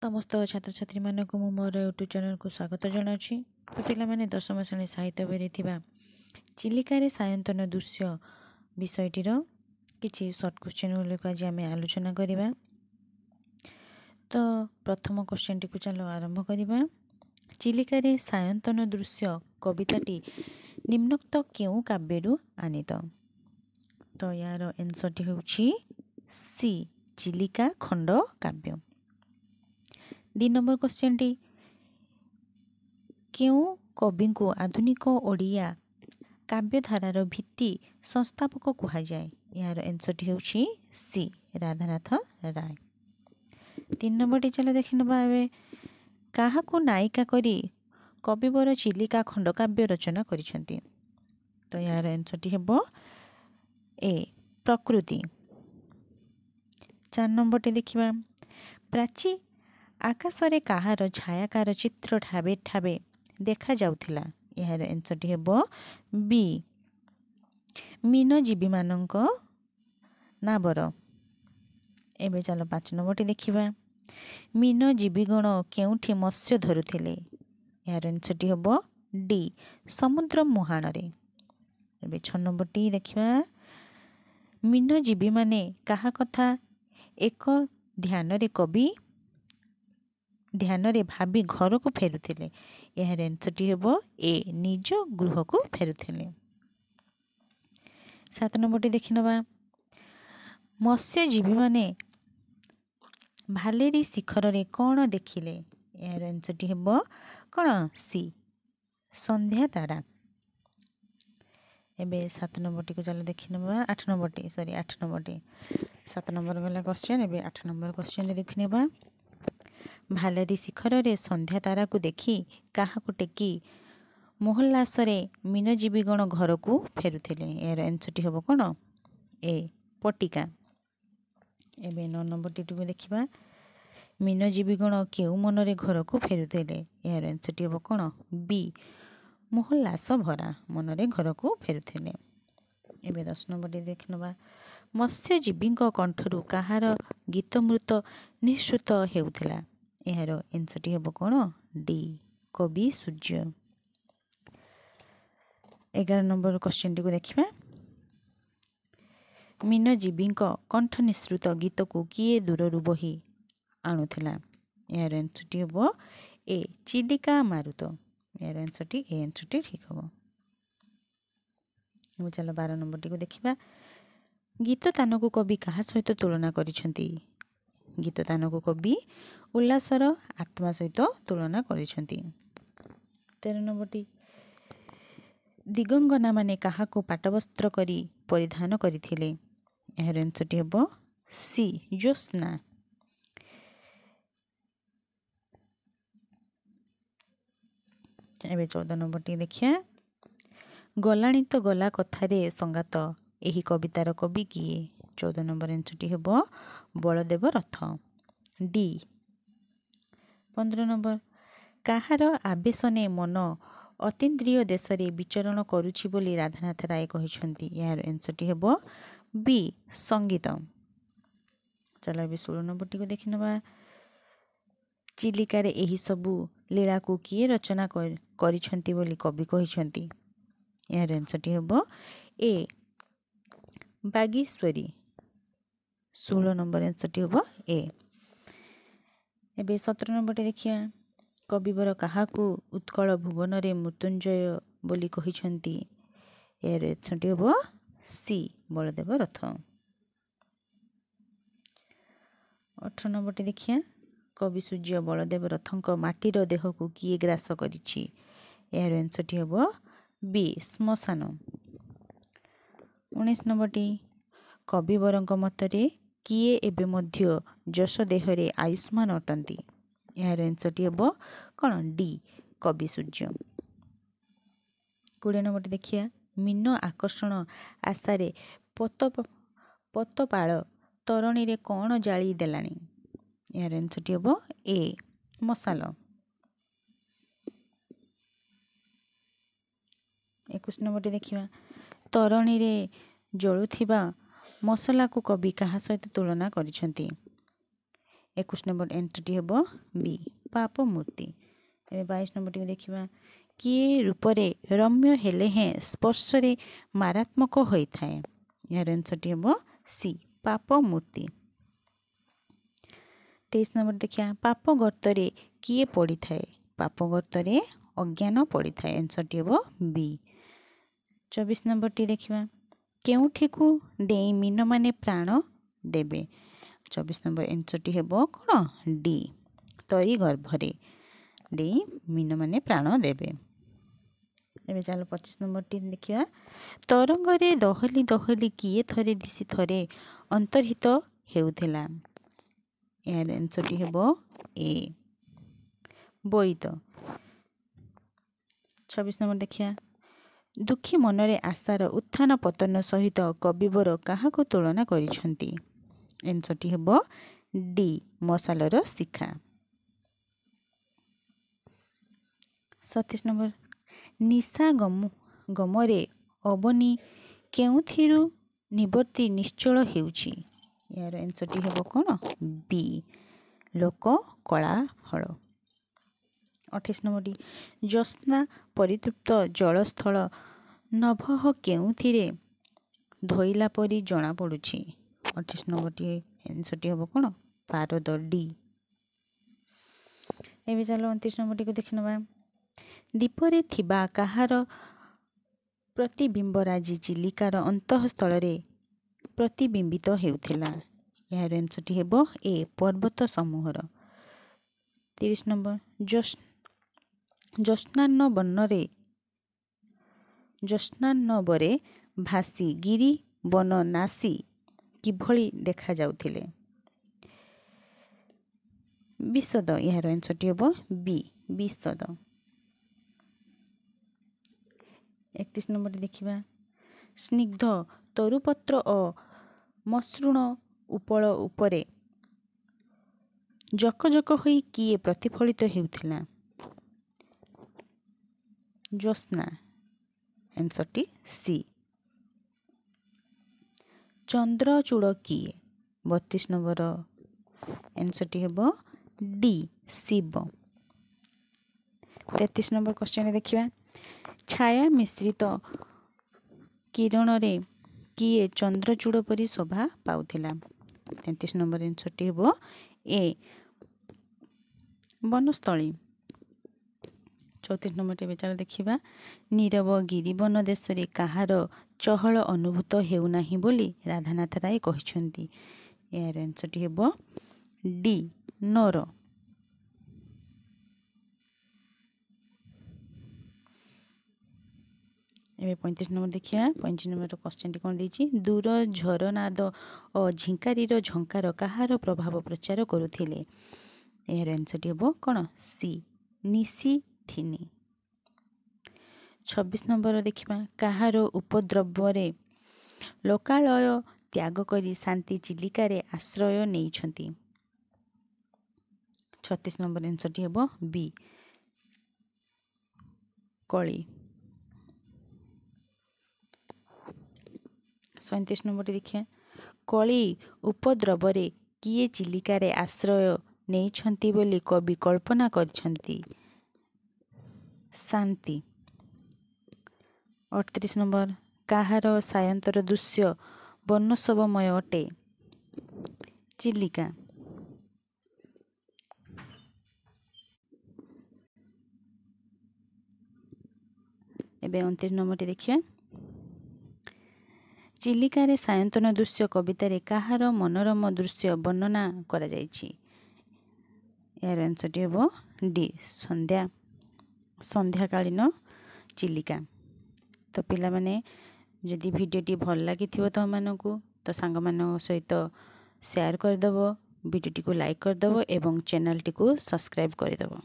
समस्त छात्र छात्री मानक मु मोर यूट्यूब चैनल को स्वागत जनाऊँगी। तो पिलामाने दशम श्रेणी साहित्य बही थिबा चिलिकार सायंतन दृश्य विषयटीर किछि सर्ट क्वेश्चन को आज आम आलोचना करवा। तो प्रथम क्वेश्चन टी को चलो आरंभ करवा। चिलिकार सायंतन दृश्य कविताटी निम्नोक्त केउ काव्यरू आनीत? तो यार आंसर टी होछि सी चिलिका खंड काव्य। 2 नंबर क्वेश्चन टी केउ कवि को आधुनिक ओडिया काव्यधारार भित्ति संस्थापक कहा जाए? यार आंसर टी होछि सी राधानाथ राय। 3 नंबर टी चलो देखि नबा एबे काहाकू नायिका करी कविवर चिलिका खंड काव्य रचना करिसंती? तो यार आंसर टी हेबो ए प्रकृति। 4 नंबर टी देखिबा प्राची आकाशरे काहार छायाकार चित्र ठाबे ठाबे देखा जाउथिला? यार आंसर टी हेबो बी मीनजीवी मानक नाबर। एबे चलो 5 नंबर टी देखिबा मीनजीवीगण केउठी मत्स्य धरुथिले? यार आंसर टी हेबो डी समुद्र मुहाणरे। एबे 6 नंबर टी देखिबा मीनजीवी माने काहा कथा एक ध्यानरे कवि ध्यानरे भाबी घर को फेरुथिले? यार आंसर टी हेबो ए निज गृह को फेरुथिले। 7 नंबर टी देखि नबा मत्स्यजीवी माने भालेरी शिखर रे कौन देखिले? यार आंसर टी हेबो कौन सी संध्या तारा। एबे 7 नंबर टी को चलो देखि नबा 8 नंबर टी 7 नंबर गला क्वेश्चन। एबे 8 नंबर क्वेश्चन देखि नबा भालेरी शिखर रे संध्या तारा को देखी काहा को टेकी मोहल्लासरे मीनजीवीगण घर को फेरुथिले? यार आंसर टी हेबो कोन ए पटिका। एबे 9 नंबर टी को देखिबा मीनजीवीगण केउ मनरे घर को फेरुथिले? यार आंसर टी हेबो कोन बी मोहल्लास भरा मनरे घर को फेरुथिले। एबे 10 नंबर टी देखनबा मत्स्यजीवींक कंठरू काहार गीतमृत निश्रुत हेउथिला? यार आंसर टी हेबो कोन डी कवि सूर्य। 11 नंबर क्वेश्चन टी को देखिबा मीनजीवींक कंठ निश्रुत गीत को किए दूररू बही आणुथिला? यार आंसर टी हेबो ए चिलिका मारुत। यार आंसर टी ठीक हबो। चलो 12 नंबर टी को देखिबा गीत तान को कवि कहा सहित तुलना करिसंती? गीत तान को कवि उल्लासर आत्मा सहित तुलना करिसंती। 13 नंबर टी दिगंगना माने काहा को पाटवस्त्र करी परिधान करिथिले? यार आंसर टी हेबो सी ज्योत्स्ना। एबे 14 नंबर टी देखिया गलाणी तो गला कथारे संगात एही कवितार कवि किए? 14 नंबर आंसर टी हेबो बलदेव रथ डी। 15 नंबर काहार आवेशने मन अतीन्द्रिय देशरे विचरण करुछि बोली राधानाथ राय कहिसंती? यार आंसर टी हेबो बी संगीत। चलो अभी 16 नंबर टी को देखि नबा चिलिकारे एही सबु लीला को किए रचना करिसंती बोली कवि कहिसंती? यार आंसर टी हेबो ए बागीश्वरी। 16 नंबर आंसर टी हेबो ए। एबे 17 नंबर टी देखिया कविवर काहाकू उत्कल भुवन रे मृत्युंजय बोली कहिसंती? यार आंसर टी हेबो सी बलदेव रथ। 18 नंबर टी देखिया कवि सूर्य बलदेव रथंक माटीर देह को किए ग्रास करिछि? यार आंसर टी हेबो बी श्मशान। 19 नंबर टी कविवरंक मतरे किए एबे मध्य जश देहरे आयुष्मान अटंती? यार आंसर टी हेबो कोन डी कवि सूर्य। 20 नंबर टी देखिया मीन आकर्षण आशारे पतपाळ तरणी रे कौन जाली देलानी? यार आंसर टी हेबो ए मसाल। 21 नंबर टी देखिबा तरणी रे जळुथिबा मसला को कवि कहा सहित तुलना करिसंती? 21 नंबर एंट्री हेब बी पाप मूर्ति। 22 नंबर टी देखिबा किए रूपरे रम्य हेले हैं स्पर्शरे मारात्मक होता है। यार आंसर टी हेब सी पाप मूर्ति। 23 नंबर देखिया पाप गर्तरे किए पड़ी थाए पाप गर्तरे अज्ञान पड़ी थाए। आंसर टी हेब बी। 24 नंबर टी देखिबा केउठी को डेई मीन माने प्राण देबे। 24 नंबर आंसर टी हेब कोन डी तरी गर्भरे डेई मीन माने प्राण देबे। एबे चलो 25 नंबर टी देखिया तरंगरे दहली दहली किए थरे दिसी थरे अंतर्हित हेउथिला। यार आंसर टी हेब ए बोईत। 26 नंबर देखिया दुखी मनरे आशार उत्थान पतन सहित कविवर काहाको तुलना करिसंती। आंसर टी हेब डी मशालर शिखा। 27 नंबर निशा गमरे अबनी केउथिरु निवर्ती निश्चल हेउछि। यार आंसर टी हेब कोन बी लोक कला हल। 28 नंबर टी ज्योत्स्ना परितृप्त जलस्थल नभः केउथिरे धोइला परी जना पड़ुछि। 28 नंबर टी आंसर टी हेब कोन पारद डी। एबे चलो 29 नंबर टी को देखिनबा दीपरे थिबा काहार प्रतिबिंबराजी चिलिकार अंतःस्थल प्रतिबिंबित हेउथिला। यार आंसर टी हेब ए पर्वत समूहर। 30 नंबर ज्योत्स्नानबरे भासी गिरी वन नासी किभଳି देखा जाउथिले। विशद यार आंसर टी हेब बी विशद। 31 नंबर देखिबा स्निग्ध तरुपत्र और मसृण उपल उपरे जक जक होई किए प्रतिफलित हेउथिला। ज्योत्स्ना आंसर टी सी। चंद्रचूड़ किए 32 नंबर आंसर टी हेब डी शिव। 33 नंबर क्वेश्चन देखिबा छाया मिश्रित किरण रे किए चंद्रचूड़ परी शोभा पाउथिला। 33 नंबर आंसर टी हेब ए वनस्थली। 34 नंबर टे बेचार देखिबा नीरव गिरिवन देश रे काहार चहल अनुभूत हेउ नाही बोली राधानाथ राय कहिसंती। यार आंसर टी हेब डी नोर। एबे 35 नंबर देखिया 35 नंबर क्वेश्चन टी कोन देछि दूर झरनाद और झिंकारीर झंकार काहार प्रभाव प्रचार करुथिले। यार आंसर टी हेब कोन सी निसी थिनी। 26 नंबर देखिबा काहार उपद्रवरे लोकालय त्याग करी शांति चिलिकारे आश्रय नेइछंती। 36 नंबर आंसर टी हेब बी कली। 37 नंबर देखिए कली उपद्रवरे किए चिलिकारे आश्रय नेइछंती बोली कवि कल्पना करछंती। शांति। 38 नंबर काहार सायंतर दृश्य वर्णशोभमय अटे। चिलिका। एबे 29 नंबर देखिए चिलिकारे सायंतन दृश्य कवितारे काहार मनोरम दृश्य वर्णना करा जायछि। यार आंसर टी हेब डी संध्याकालीन चिलिका। तो पिला माने जदि भिडियोटी भल लागिथिबो तो मानकु तो सांग मानक सहित शेयर करदेव भिडियोटी को लाइक करदेव एवं चैनल टी को सब्सक्राइब करदेव।